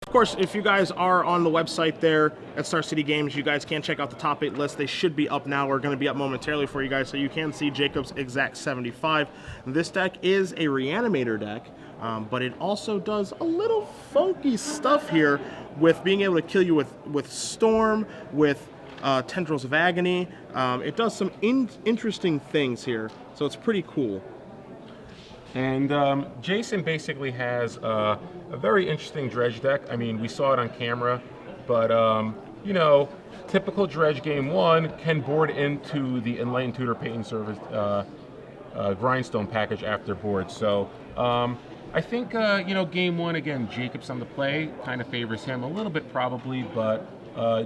Of course, if you guys are on the website there at Star City Games, you guys can check out the top 8 list. They should be up now. We're going to be up momentarily for you guys, so you can see Jacob's exact 75. This deck is a Reanimator deck, but it also does a little funky stuff here with being able to kill you with Storm, with Tendrils of Agony. It does some interesting things here, so it's pretty cool. And Jason basically has a very interesting dredge deck. I mean, we saw it on camera, but you know, typical dredge game 1 can board into the Enlightened Tutor Painting Service Grindstone package after board. So I think you know, game 1 again, Jacob's on the play, kind of favors him a little bit probably, but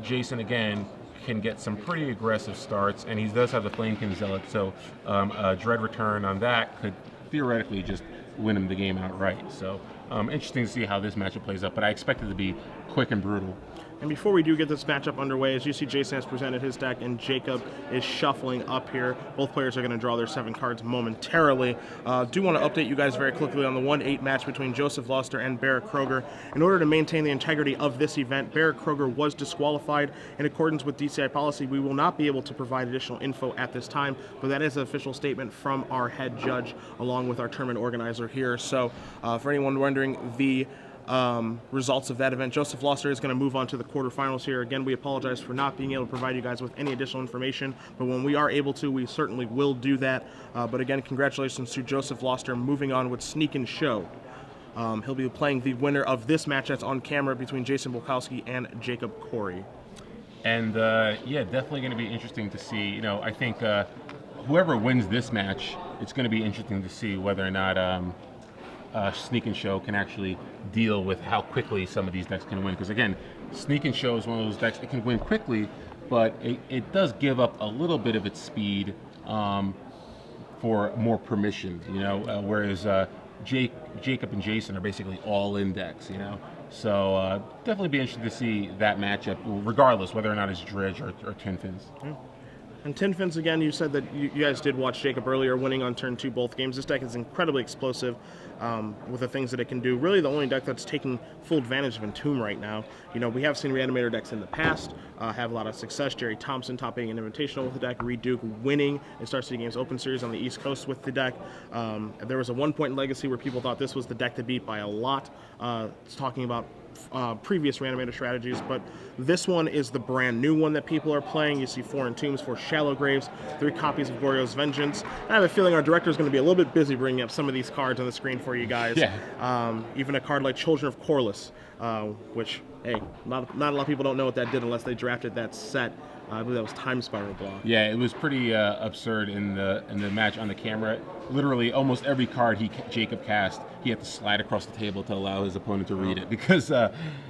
Jason again can get some pretty aggressive starts, and he does have the Flamekin Zealot, so a Dread Return on that could theoretically just win him the game outright. So interesting to see how this matchup plays up, but I expect it to be quick and brutal. And before we do get this matchup underway, as you see, Jason has presented his deck, and Jacob is shuffling up here. Both players are going to draw their 7 cards momentarily. Do want to update you guys very quickly on the 1-8 match between Joseph Luster and Barrett Kroger. In order to maintain the integrity of this event, Barrett Kroger was disqualified. In accordance with DCI policy, we will not be able to provide additional info at this time, but that is an official statement from our head judge along with our tournament organizer here. So for anyone wondering the results of that event, Joseph Luster is going to move on to the quarterfinals here. Again, we apologize for not being able to provide you guys with any additional information, but when we are able to, we certainly will do that. But again, congratulations to Joseph Luster moving on with Sneak and Show. He'll be playing the winner of this match that's on camera between Jason Bulkowski and Jacob Kory. And yeah, definitely going to be interesting to see. You know, I think whoever wins this match, it's going to be interesting to see whether or not Sneak and Show can actually deal with how quickly some of these decks can win. Because again, Sneak and Show is one of those decks that can win quickly, but it does give up a little bit of its speed for more permission, you know, whereas Jacob and Jason are basically all-in decks, you know. So definitely be interested to see that matchup, regardless whether or not it's Dredge or Tin Fins. Yeah. And Tin Fins, again, you said that you guys did watch Jacob earlier, winning on turn 2 both games. This deck is incredibly explosive with the things that it can do. Really the only deck that's taking full advantage of Entomb right now. You know, we have seen Reanimator decks in the past have a lot of success. Jerry Thompson topping an Invitational with the deck. Reed Duke winning in Star City Games Open Series on the East Coast with the deck. There was a 1-point legacy where people thought this was the deck to beat by a lot. It's talking about previous Reanimator strategies, but this one is the brand new one that people are playing. You see 4 Entombs, 4 Shallow Graves, 3 copies of Goryo's Vengeance. And I have a feeling our director is going to be a little bit busy bringing up some of these cards on the screen for you guys. Yeah. Even a card like Children of Corliss, which, hey, not a lot of people don't know what that did unless they drafted that set. I believe that was Time Spiral Block. Yeah, it was pretty absurd in the match on the camera. Literally, almost every card Jacob cast, he had to slide across the table to allow his opponent to read it, because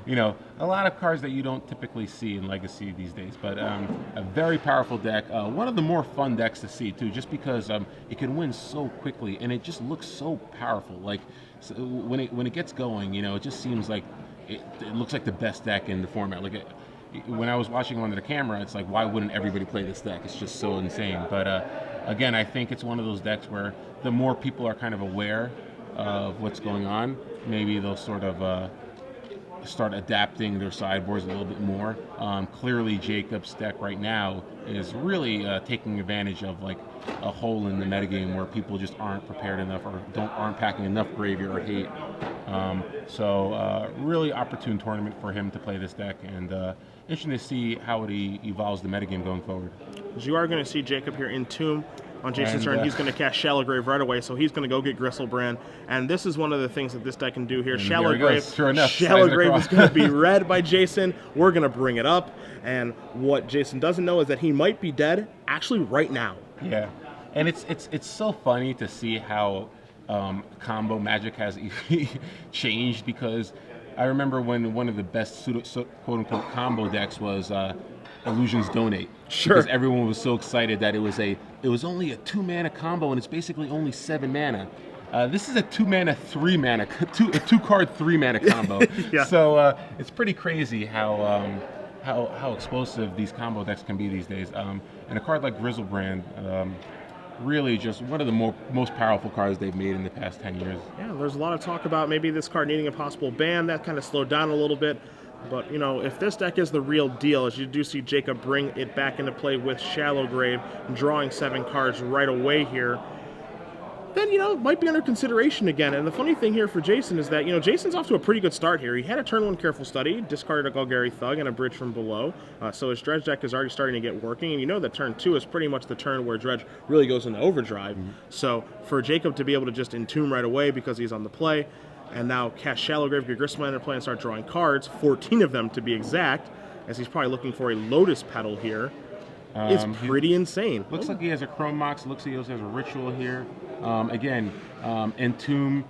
you know, a lot of cards that you don't typically see in Legacy these days. But a very powerful deck, one of the more fun decks to see too, just because it can win so quickly and it just looks so powerful. Like so when it gets going, you know, it just seems like it looks like the best deck in the format. Like when I was watching on the camera, it's like, why wouldn't everybody play this deck? It's just so insane. But again, I think it's one of those decks where the more people are kind of aware of what's going on, maybe they'll sort of start adapting their sideboards a little bit more. Clearly, Jacob's deck right now is really taking advantage of like a hole in the metagame where people just aren't prepared enough or aren't packing enough Graveyard Hate. So really opportune tournament for him to play this deck, and interesting to see how it evolves the metagame going forward. As you are going to see Jacob here in Tomb. On Jason's turn, he's going to cast Shallow Grave right away, so he's going to go get Gristlebrand. And this is one of the things that this deck can do here. And Shallow Grave, sure enough, Shallow Grave is going to be read by Jason. We're going to bring it up. And what Jason doesn't know is that he might be dead actually right now. Yeah, and it's so funny to see how combo Magic has changed, because I remember when one of the best quote-unquote combo decks was Illusions Donate. Sure. Because everyone was so excited that it was only a 2-mana combo, and it's basically only 7 mana. This is a 2-mana, 3-mana, a 2-card 3-mana combo. Yeah. So it's pretty crazy how explosive these combo decks can be these days. And a card like Grizzlebrand really just one of the most powerful cards they've made in the past 10 years. Yeah, there's a lot of talk about maybe this card needing a possible ban. That kind of slowed down a little bit. But, you know, if this deck is the real deal, as you do see Jacob bring it back into play with Shallow Grave, drawing 7 cards right away here, then, you know, it might be under consideration again. And the funny thing here for Jason is that, you know, Jason's off to a pretty good start here. He had a turn 1 Careful Study, discarded a Golgari Thug, and a Bridge from below. So his Dredge deck is already starting to get working. And you know that turn 2 is pretty much the turn where Dredge really goes into overdrive. So for Jacob to be able to just entomb right away because he's on the play, and now cast Shallow Grave, get Gristleman into play, and start drawing cards, 14 of them to be exact, as he's probably looking for a Lotus Petal here, is pretty insane. Looks like he has a Chrome Mox. Looks like he also has a Ritual here. Again, Entomb,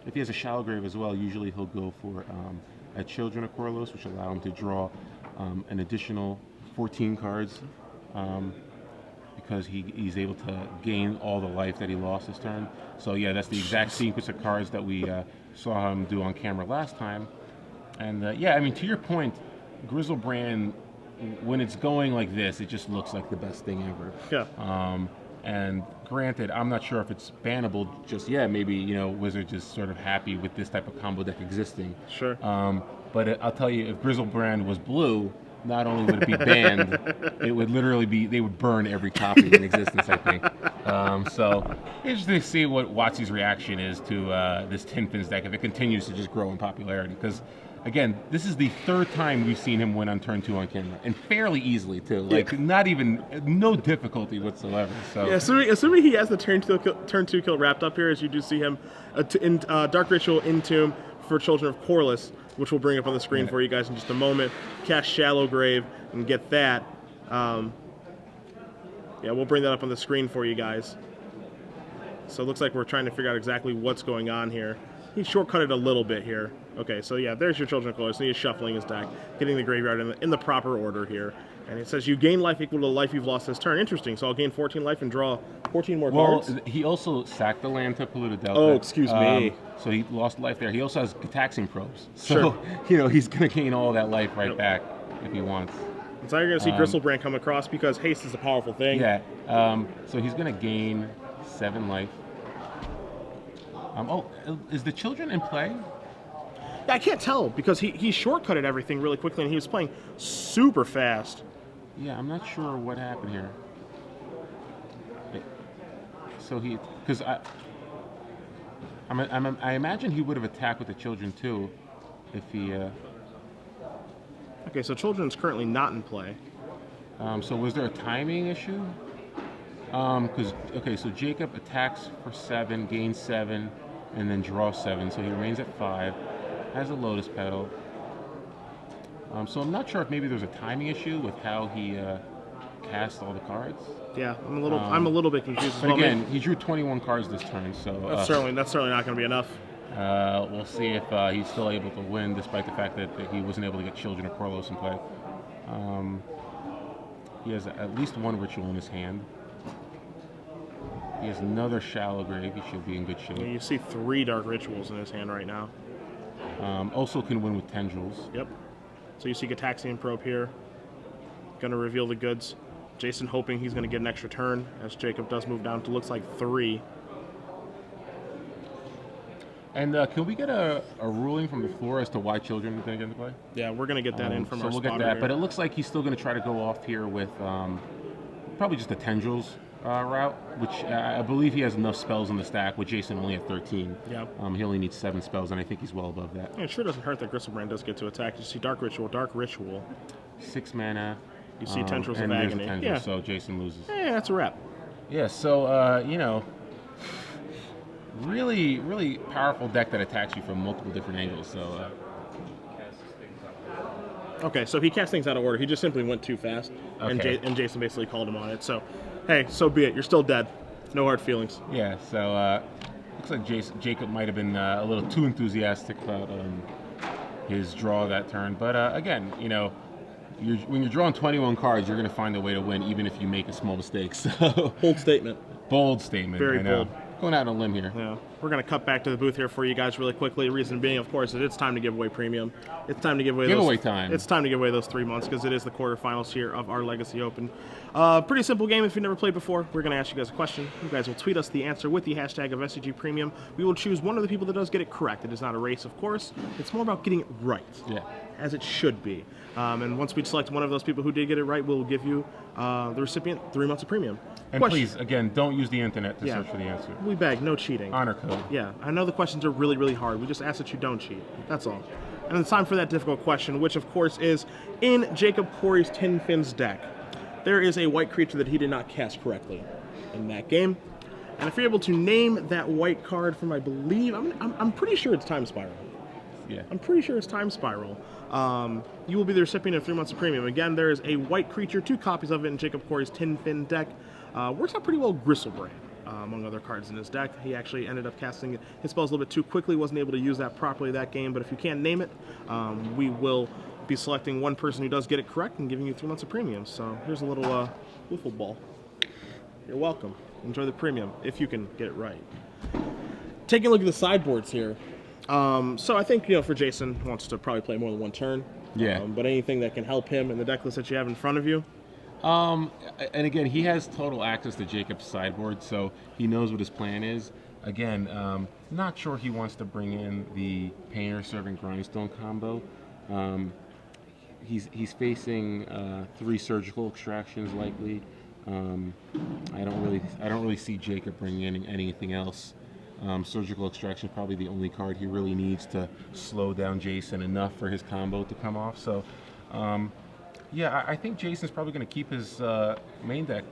if he has a Shallow Grave as well, usually he'll go for a Children of Korlos, which allow him to draw an additional 14 cards because he's able to gain all the life that he lost this turn. So yeah, that's the exact sequence of cards that we saw him do on camera last time. And yeah, I mean, to your point, Griselbrand, when it's going like this, it just looks like the best thing ever. Yeah. And granted, I'm not sure if it's bannable just yet. Maybe, you know, Wizards is sort of happy with this type of combo deck existing. Sure. But I'll tell you, if Griselbrand was blue, not only would it be banned, it would literally be, they would burn every copy in existence, I think. So interesting to see what WotC's reaction is to this Tin Fins deck if it continues to just grow in popularity. Because again, this is the 3rd time we've seen him win on turn 2 on camera, and fairly easily too. Like not even, no difficulty whatsoever. So yeah, assuming he has the turn 2 kill wrapped up here, as you do see him in Dark Ritual Entomb for Children of Korlos, which we'll bring up on the screen for you guys in just a moment. Cast Shallow Grave and get that. Yeah, we'll bring that up on the screen for you guys. So it looks like we're trying to figure out exactly what's going on here. He shortcutted a little bit here. Okay, so yeah, there's your Children of Korlos. So he's shuffling his deck, getting the graveyard in the proper order here. And it says you gain life equal to the life you've lost this turn. Interesting. So I'll gain 14 life and draw 14 more cards. Well, he also sacked the land to Polluted Delta. Oh, excuse me. So he lost life there. He also has Gitaxian Probes. So, Sure. you know, he's going to gain all that life right back if he wants. So you're going to see Griselbrand come across because haste is a powerful thing. Yeah. So he's going to gain 7 life. Oh, is the Children in play? Yeah, I can't tell because he shortcutted everything really quickly and he was playing super fast. Yeah, I'm not sure what happened here. So because I imagine he would have attacked with the Children too, if he. Okay, so Children's currently not in play. So was there a timing issue? Okay, so Jacob attacks for 7, gains 7, and then draws 7, so he remains at 5. Has a Lotus Petal. So I'm not sure if maybe there's a timing issue with how he cast all the cards. Yeah, I'm a little bit confused. But again, he drew 21 cards this turn, so that's certainly not going to be enough. We'll see if he's still able to win, despite the fact that he wasn't able to get Children of Korlos in play. He has at least 1 Ritual in his hand. He has another Shallow Grave. He should be in good shape. Yeah, you see 3 Dark Rituals in his hand right now. Also can win with Tendrils. Yep. So you see Gitaxian Probe here. Going to reveal the goods. Jason hoping he's going to get an extra turn, as Jacob does move down to looks like 3. And can we get a ruling from the floor as to why Children is going to get into play? Yeah, we're going to get that in from our So we'll get that, here. But it looks like he's still going to try to go off here with probably just a Tendrils route, which I believe he has enough spells in the stack, with Jason only at 13. Yeah. He only needs 7 spells, and I think he's well above that. Yeah, it sure doesn't hurt that Griselbrand does get to attack. You see Dark Ritual. 6 mana. You see Tendrils of and Agony. Tendrils, Yeah. So Jason loses. Yeah, that's a wrap. Yeah, so, you know, really, really powerful deck that attacks you from multiple different angles. So. Okay, so he cast things out of order. He just simply went too fast, Okay. and Jason basically called him on it. So, hey, so be it. You're still dead. No hard feelings. Yeah, so looks like Jacob might have been a little too enthusiastic about his draw that turn. But again, you know, when you're drawing 21 cards, you're going to find a way to win, even if you make a small mistake. So Bold statement. Bold statement. Very I know. bold. going out on a limb here. Yeah, we're going to cut back to the booth here for you guys really quickly. The reason being, of course, is it's time to give away premium. It's time to give away It's time to give away those 3 months because it is the quarterfinals here of our Legacy Open. Pretty simple game if you've never played before. We're going to ask you guys a question. You guys will tweet us the answer with the hashtag of SCG Premium. We will choose one of the people that does get it correct. It is not a race, of course. It's more about getting it right. Yeah. As it should be. And once we select one of those people who did get it right, we'll give you the recipient 3 months of premium. And please, again, don't use the internet to search for the answer. We beg, no cheating. Honor code. Yeah, I know the questions are really, really hard. We just ask that you don't cheat. That's all. And it's time for that difficult question, which of course is, in Jacob Kory's Tin Fins deck, there is a white creature that he did not cast correctly in that game. And if you're able to name that white card from, I believe, I'm pretty sure it's Time Spiral. Yeah. I'm pretty sure it's Time Spiral. You will be the recipient of 3 months of premium. Again, there is a white creature, 2 copies of it in Jacob Kory's Tin Fin deck. Works out pretty well with Gristlebrand, among other cards in his deck. He actually ended up casting his spells a little bit too quickly, wasn't able to use that properly that game, but if you can't name it, we will be selecting one person who does get it correct and giving you 3 months of premium. So here's a little wiffle ball. You're welcome. Enjoy the premium, if you can get it right. Taking a look at the sideboards here. So I think, for Jason, wants to probably play more than one turn. Yeah. But anything that can help him in the deck list that you have in front of you. And again, he has total access to Jacob's sideboard, so he knows what his plan is. Again, not sure he wants to bring in the Painter Serving Grindstone combo. He's facing 3 surgical extractions likely. I don't really see Jacob bringing in anything else. Surgical Extraction is probably the only card he really needs to slow down Jason enough for his combo to come off. So, yeah, I think Jason's probably going to keep his main deck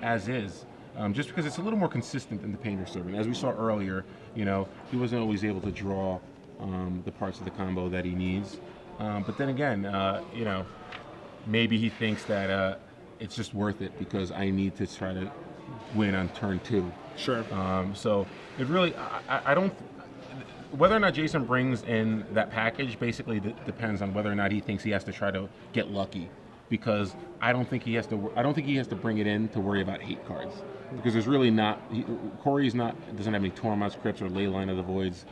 as is, just because it's a little more consistent than the Painter Servant. As we saw earlier, he wasn't always able to draw the parts of the combo that he needs. But then again, maybe he thinks that it's just worth it because I need to try to win on turn 2. Sure. So it really, I don't. Whether or not Jason brings in that package basically depends on whether or not he thinks he has to try to get lucky, because I don't think he has to bring it in to worry about hate cards, because there's really not. Kory's doesn't have any Tormod's Crypts or Leyline of the Voids,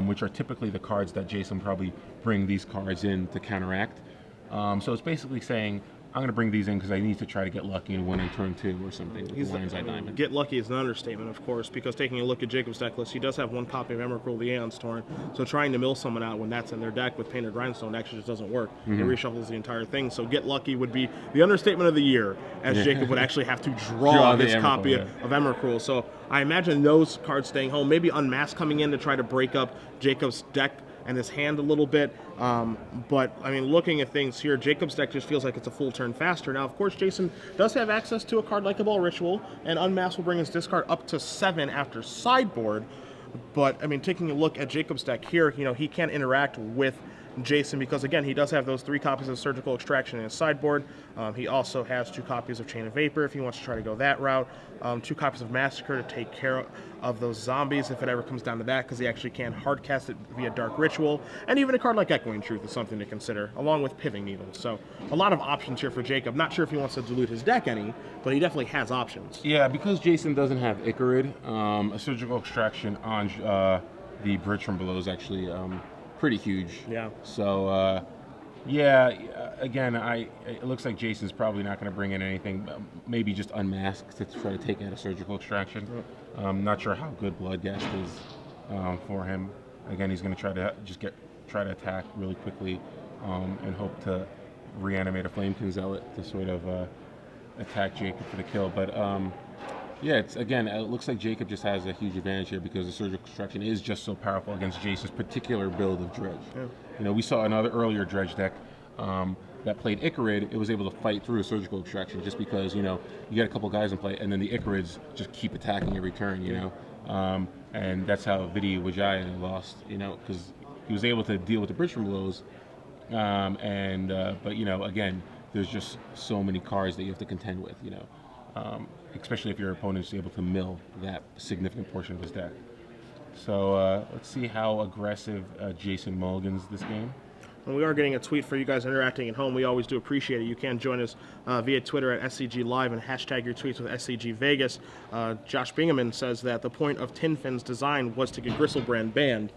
which are typically the cards that Jason probably bring these cards in to counteract. So it's basically saying, I'm going to bring these in because I need to try to get lucky and win in turn 2 or something with the Lion's Eye Diamond. Get lucky is an understatement, of course, because taking a look at Jacob's deck list, he does have 1 copy of Emrakul the Aeon's Torn, so trying to mill someone out when that's in their deck with Painted Grindstone actually just doesn't work. It reshuffles the entire thing, so get lucky would be the understatement of the year, as Jacob would actually have to draw his copy of Emrakul. So I imagine those cards staying home, maybe Unmask coming in to try to break up Jacob's deck and his hand a little bit, but I mean, looking at things here, Jacob's deck just feels like it's a full turn faster. Now, of course, Jason does have access to a card like a Ball Ritual, and Unmask will bring his discard up to 7 after sideboard, but I mean, taking a look at Jacob's deck here, he can't interact with Jason because, again, he does have those 3 copies of Surgical Extraction in his sideboard. He also has 2 copies of Chain of Vapor if he wants to try to go that route, 2 copies of Massacre to take care of those zombies if it ever comes down to that, because he actually can hard cast it via Dark Ritual, and even a card like Echoing Truth is something to consider, along with Piving Needle. So a lot of options here for Jacob. Not sure if he wants to dilute his deck any, but he definitely has options. Yeah, because Jason doesn't have Icarid, a Surgical Extraction on the Bridge from Below is actually pretty huge. Yeah. So, yeah, again, it looks like Jason's probably not going to bring in anything, maybe just Unmask to try to take out a Surgical Extraction. Not sure how good Bloodghast is for him. Again, he's going to try to attack really quickly and hope to reanimate a Flamekin Zealot to sort of attack Jacob for the kill. But yeah, it looks like Jacob just has a huge advantage here because the Surgical Extraction is just so powerful against Jason's particular build of Dredge. Yeah. We saw another earlier Dredge deck that played Icarid. It was able to fight through a Surgical Extraction just because, you get a couple guys in play and then the Icarids just keep attacking every turn, and that's how Vidi Wijaya lost, because he was able to deal with the Bridge from Belows, but, again, there's just so many cards that you have to contend with, especially if your opponent is able to mill that significant portion of his deck. So let's see how aggressive Jason mulligans this game. And we are getting a tweet for you guys interacting at home. We always do appreciate it. You can join us via Twitter at SCG Live and hashtag your tweets with SCGVEGAS. Josh Bingaman says that the point of Tin Fin's design was to get Gristlebrand banned.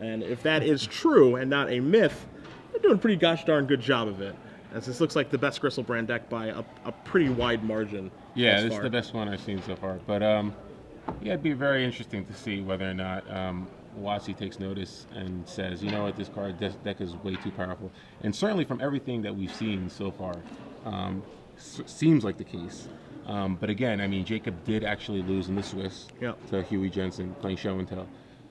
And if that is true and not a myth, they're doing a pretty gosh darn good job of it. As this looks like the best Gristlebrand deck by a pretty wide margin. Yeah, this is the best one I've seen so far. But yeah, it'd be very interesting to see whether or not WotC takes notice and says, you know what, this card deck is way too powerful. And certainly from everything that we've seen so far, seems like the case. But again, I mean, Jacob did actually lose in the Swiss to Huey Jensen playing Show and Tell.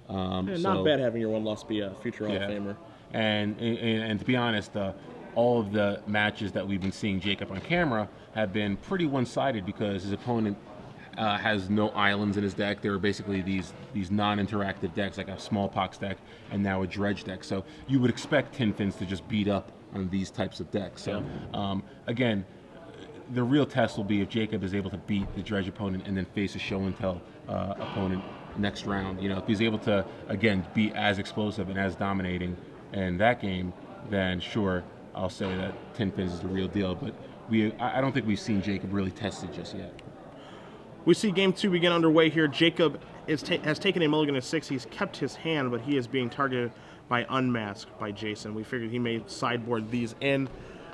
Not bad having your one loss be a future Hall of Famer. And to be honest, all of the matches that we've been seeing Jacob on camera have been pretty one-sided because his opponent has no islands in his deck. There are basically these non-interactive decks, like a Smallpox deck and now a Dredge deck. So you would expect Tin Fins to just beat up on these types of decks. So again, the real test will be if Jacob is able to beat the Dredge opponent and then face a Show and Tell opponent next round. You know, if he's able to, again, be as explosive and as dominating in that game, then sure, I'll say that Tin Fins is the real deal. But I don't think we've seen Jacob really tested just yet. We see game 2 begin underway here. Jacob has taken a mulligan of 6. He's kept his hand, but he is being targeted by Unmasked by Jason. We figured he may sideboard these in,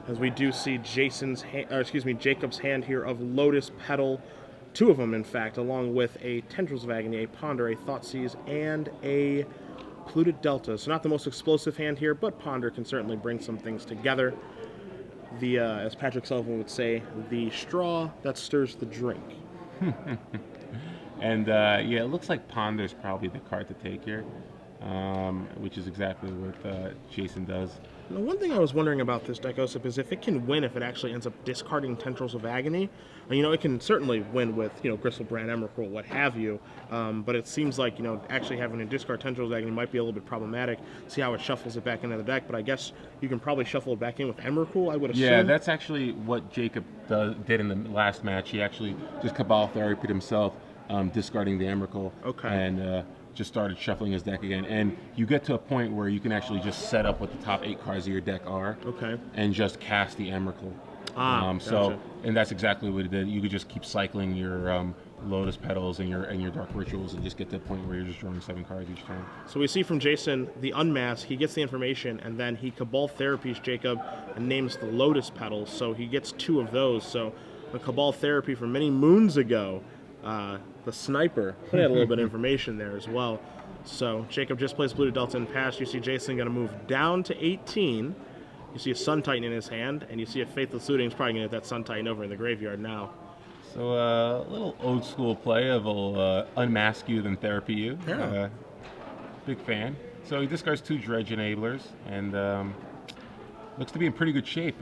as we do see Jacob's hand here of Lotus Petal, 2 of them in fact, along with a Tendrils of Agony, a Ponder, a Thoughtseize, and a Polluted Delta. So not the most explosive hand here, but Ponder can certainly bring some things together. The as Patrick Sullivan would say, the straw that stirs the drink. And yeah, it looks like Ponder's probably the card to take here, which is exactly what Jason does. Now, one thing I was wondering about this deck, Osip, is if it can win if it actually ends up discarding Tendrils of Agony. You know, it can certainly win with, you know, Gristlebrand, Emrakul, what have you, but it seems like, you know, actually having to discard Tendrils of Agony might be a little bit problematic. See how it shuffles it back into the deck, but I guess you can probably shuffle it back in with Emrakul, I would assume. Yeah, that's actually what Jacob did in the last match. He actually just Cabal Therapy himself, discarding the Emrakul. Okay. And just started shuffling his deck again, and you get to a point where you can actually just set up what the top 8 cards of your deck are, and just cast the Emrakul. Gotcha. And that's exactly what it did. You could just keep cycling your Lotus Petals and your Dark Rituals, and just get to the point where you're just drawing 7 cards each time. So we see from Jason the Unmask. He gets the information, and then he Cabal Therapies Jacob and names the Lotus Petals. So he gets 2 of those. So the Cabal Therapy from many moons ago. The Sniper had a little bit of information there as well. So Jacob just plays Polluted Delta and pass. You see Jason going to move down to 18. You see a Sun Titan in his hand, and you see a Faithless Looting is probably going to get that Sun Titan over in the graveyard now. So a little old school play of unmask you then therapy you. Yeah. Big fan. So he discards 2 Dredge Enablers and looks to be in pretty good shape.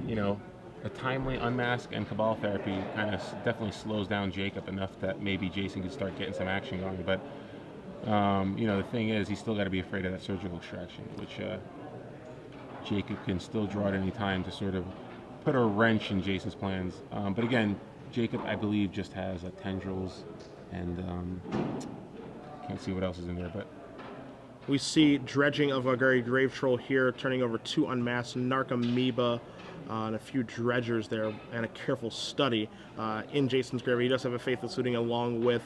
You know, a timely Unmask and Cabal Therapy kind of definitely slows down Jacob enough that maybe Jason could start getting some action going. But, you know, the thing is, he's still got to be afraid of that Surgical Extraction, which Jacob can still draw at any time to sort of put a wrench in Jason's plans. But again, Jacob, I believe, just has a Tendrils, and can't see what else is in there. But we see dredging of a Grave Troll here, turning over 2 Unmasked, Narcomoeba, and a few Dredgers there, and a Careful Study in Jason's graveyard. He does have a Faithless Looting along with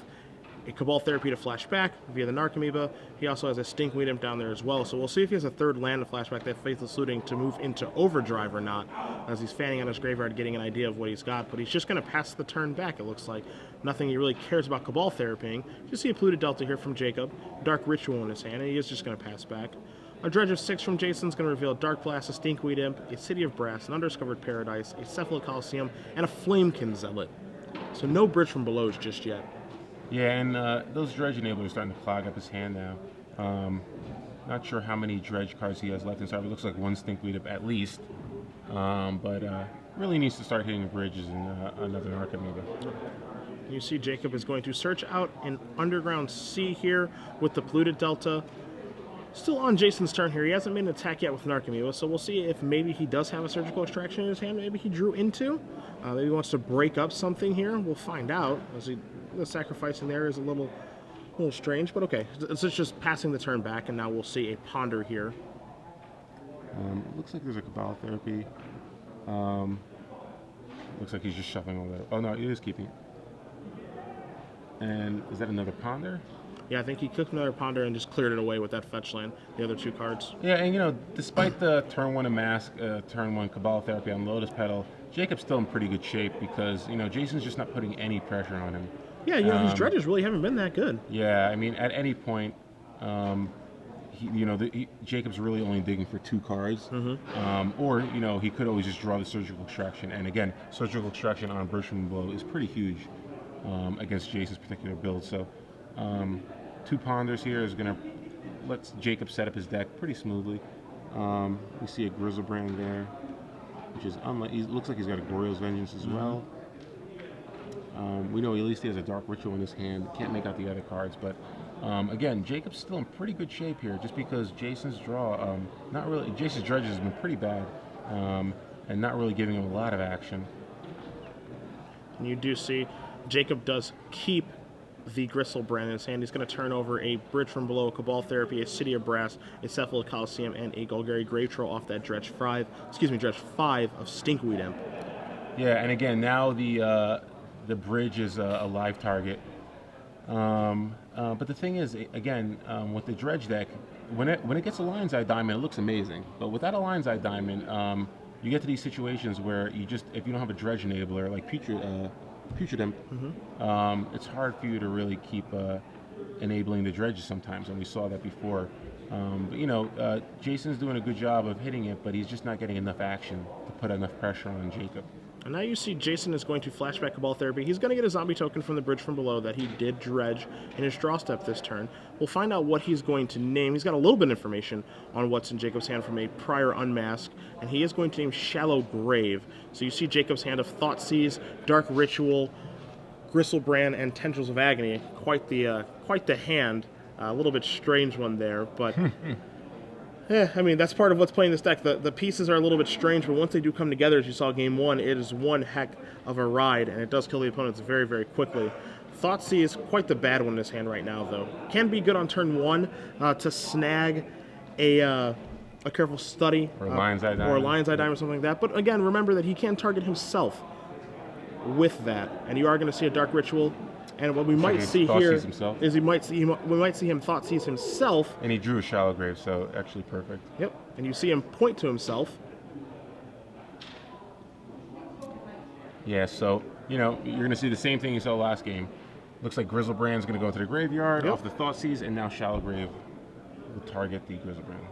a Cabal Therapy to flash back via the Narcomoeba. He also has a Stinkweed Imp down there as well. So we'll see if he has a 3rd land to flash back that Faithless Looting to move into Overdrive or not, as he's fanning out his graveyard, getting an idea of what he's got. But he's just going to pass the turn back, it looks like. Nothing he really cares about Cabal Therapying. You see a Polluted Delta here from Jacob, Dark Ritual in his hand, and he is just going to pass back. A Dredge of 6 from Jason's going to reveal a Dark Blast, a Stinkweed Imp, a City of Brass, an Undiscovered Paradise, a Cephalid Coliseum, and a Flamekin Zealot. So no Bridge from Below's just yet. yeah, and those Dredge Enablers are starting to clog up his hand now. Not sure how many Dredge cards he has left inside. It looks like 1 Stinkweed Imp at least. But really needs to start hitting bridges and another Narcomoeba. You see Jacob is going to search out an Underground Sea here with the Polluted Delta. Still on Jason's turn here. He hasn't made an attack yet with Narcomoeba, so we'll see if maybe he does have a Surgical Extraction in his hand. Maybe he drew into. Maybe he wants to break up something here. We'll find out. As the sacrificing there is a little strange, but okay. It's just passing the turn back, and now we'll see a Ponder here. It looks like there's a Cabal Therapy. Looks like he's just shuffling all that. Oh no, he is keeping it. And is that another Ponder? Yeah, I think he cooked another Ponder and just cleared it away with that fetch land, the other 2 cards. Yeah, and despite the turn 1 Mask, turn 1 Cabal Therapy on Lotus Petal, Jacob's still in pretty good shape because, Jason's just not putting any pressure on him. Yeah, his dredges really haven't been that good. Yeah, I mean, at any point, Jacob's really only digging for 2 cards. Or, he could always just draw the Surgical Extraction. And again, Surgical Extraction on Bridge from Below is pretty huge against Jason's particular build. So, 2 Ponders here is going to let Jacob set up his deck pretty smoothly. We see a Grizzlebrand there, which is unlike. He looks like he's got a Goryo's Vengeance as well. We know at least he has a Dark Ritual in his hand. Can't make out the other cards, but again, Jacob's still in pretty good shape here, just because Jason's draw, not really. Jason's dredges has been pretty bad, and not really giving him a lot of action. And you do see Jacob does keep the Grizzlebrand in his hand. He's going to turn over a Bridge from Below, a Cabal Therapy, a City of Brass, a Cephalid Coliseum, and a Golgari Grave Troll off that dredge 5 of Stinkweed Imp. Yeah, and again, now the bridge is a live target. But the thing is, again, with the dredge deck, when it gets a Lion's Eye Diamond, it looks amazing. But without a Lion's Eye Diamond, you get to these situations where if you don't have a dredge enabler like Putrid Imp, it's hard for you to really keep enabling the dredges sometimes, and we saw that before. But Jason's doing a good job of hitting it, but he's just not getting enough action to put enough pressure on Jacob. And now you see Jason is going to flashback Cabal Therapy. He's going to get a zombie token from the Bridge from Below that he did dredge in his draw step this turn. We'll find out what he's going to name. He's got a little bit of information on what's in Jacob's hand from a prior Unmask, and he is going to name Shallow Grave. So you see Jacob's hand of Thoughtseize, Dark Ritual, Grizzlebrand, and Tendrils of Agony. Quite the hand. A little bit strange one there, but... Yeah, I mean, that's part of what's playing this deck. The pieces are a little bit strange, but once they do come together, as you saw game 1, it is one heck of a ride, and it does kill the opponents very, very quickly. Thoughtseize is quite the bad one in his hand right now, though. Can be good on turn 1 to snag a Careful Study. Or a Lion's Eye Diamond. Or a Lion's Eye Diamond or something like that. But again, remember that he can target himself with that, and you are going to see a Dark Ritual. And what we might see here is we might see him Thoughtseize himself. And he drew a Shallow Grave, so actually perfect. Yep. And you see him point to himself. Yeah, so, you're going to see the same thing you saw last game. Looks like Grizzlebrand's going to go into the graveyard off the Thoughtseize, and now Shallow Grave will target the Grizzlebrand.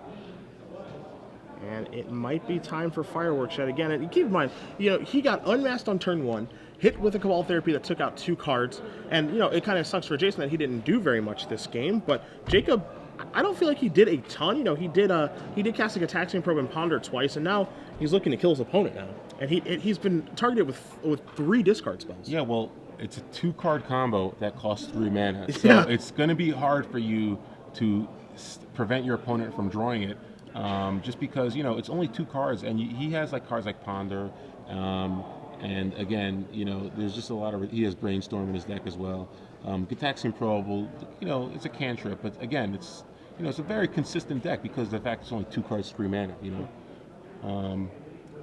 And it might be time for Fireworks yet again. And keep in mind, he got unmasked on turn 1, hit with a Cabal Therapy that took out 2 cards, and it kind of sucks for Jason that he didn't do very much this game. But Jacob, I don't feel like he did a ton. He did cast a Taxing Probe and Ponder twice, and now he's looking to kill his opponent now. And he's been targeted with 3 discard spells. Yeah, well, it's a 2-card combo that costs 3 mana, so it's going to be hard for you to prevent your opponent from drawing it. Just because it's only 2 cards, and he has cards like Ponder, and again, there's just a lot of. He has Brainstorm in his deck as well. Taxing Probe will, it's a cantrip, but again, it's it's a very consistent deck because of the fact it's only 2 cards, 3 mana.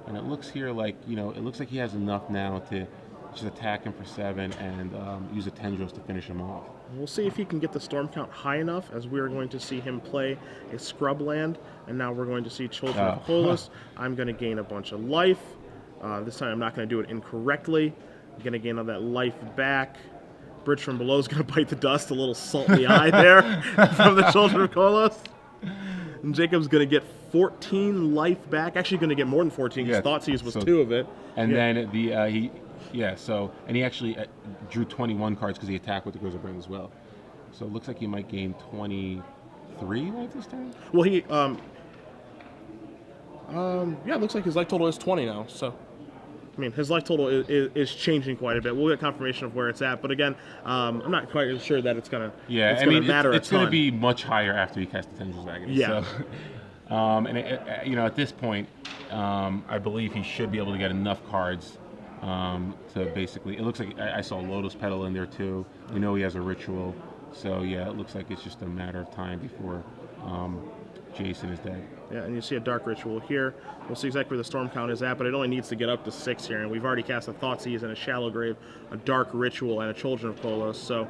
And it looks here like it looks like he has enough now to just attack him for 7 and use a Tendrils to finish him off. We'll see if he can get the storm count high enough, as we are going to see him play a Scrub land, and now we're going to see Children of Kolos. I'm going to gain a bunch of life. This time I'm not going to do it incorrectly. I'm going to gain all that life back. Bridge from Below is going to bite the dust, a little salt in the eye there from the Children of Kolos. And Jacob's going to get 14 life back. Actually going to get more than 14 because Thoughtseize was 2 of it. And then and he actually drew 21 cards because he attacked with the Grizzlebrand as well. So it looks like he might gain 23 life this turn. Well, it looks like his life total is 20 now. So, I mean, his life total is changing quite a bit. We'll get confirmation of where it's at. But again, I'm not quite sure that it's gonna. Yeah, matter. It's going to be much higher after he casts the Tendrils of Agony. Yeah. So, at this point, I believe he should be able to get enough cards. To basically, it looks like I saw Lotus Petal in there too. We know he has a Ritual, so yeah, it looks like it's just a matter of time before Jason is dead. Yeah, and you see a Dark Ritual here. We'll see exactly where the Storm count is at, but it only needs to get up to 6 here, and we've already cast a Thoughtseize and a Shallow Grave, a Dark Ritual, and a Children of Kolos, so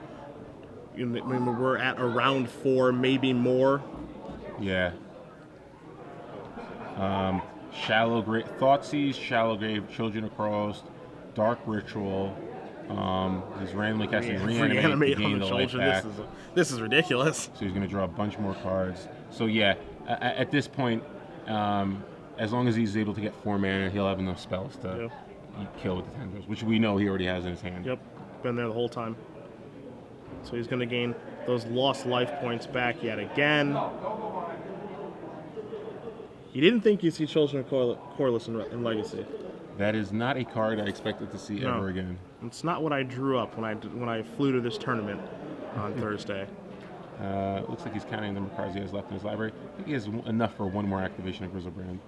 we're at around 4, maybe more. Yeah. Shallow Grave, Thoughtseize, Shallow Grave, Children of Kolos, Dark Ritual. He's randomly casting Reanimate to gain the life back. This is ridiculous. So he's going to draw a bunch more cards. So yeah, at this point, as long as he's able to get 4 mana, he'll have enough spells to kill with the Tendrils, which we know he already has in his hand. Yep, been there the whole time. So he's going to gain those lost life points back yet again. He didn't think you'd see Children of Kolos in Legacy. That is not a card I expected to see ever again. It's not what I drew up when I flew to this tournament on Thursday. Looks like he's counting the number of cards he has left in his library. I think he has enough for 1 more activation of Grizzlebrand.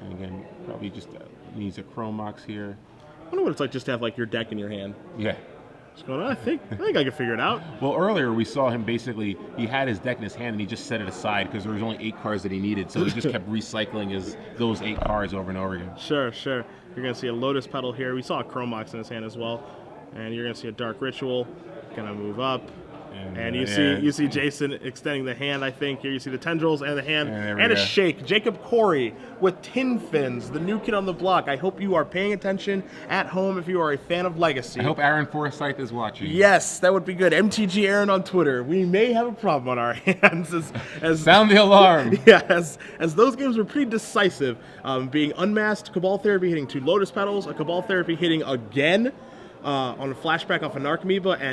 And again, probably just needs a Chrome Mox here. I wonder what it's like just to have like your deck in your hand. Yeah. Just going, I think I can figure it out. Well, earlier we saw him basically, he had his deck in his hand and he just set it aside because there was only 8 cards that he needed. So he just kept recycling those 8 cards over and over again. Sure. You're going to see a Lotus Petal here. We saw a Chrome Mox in his hand as well. And you're going to see a Dark Ritual. Going to move up. And you see Jason extending the hand, I think. Here you see the Tendrils and the hand. And a Shake. Jacob Kory with Tin Fins, the new kid on the block. I hope you are paying attention at home if you are a fan of Legacy. I hope Aaron Forsyth is watching. Yes, that would be good. MTG Aaron on Twitter. We may have a problem on our hands. As sound the alarm. Yeah, as those games were pretty decisive. Being unmasked, Cabal Therapy hitting 2 Lotus Petals, a Cabal Therapy hitting again on a flashback off a Narc Amoeba, and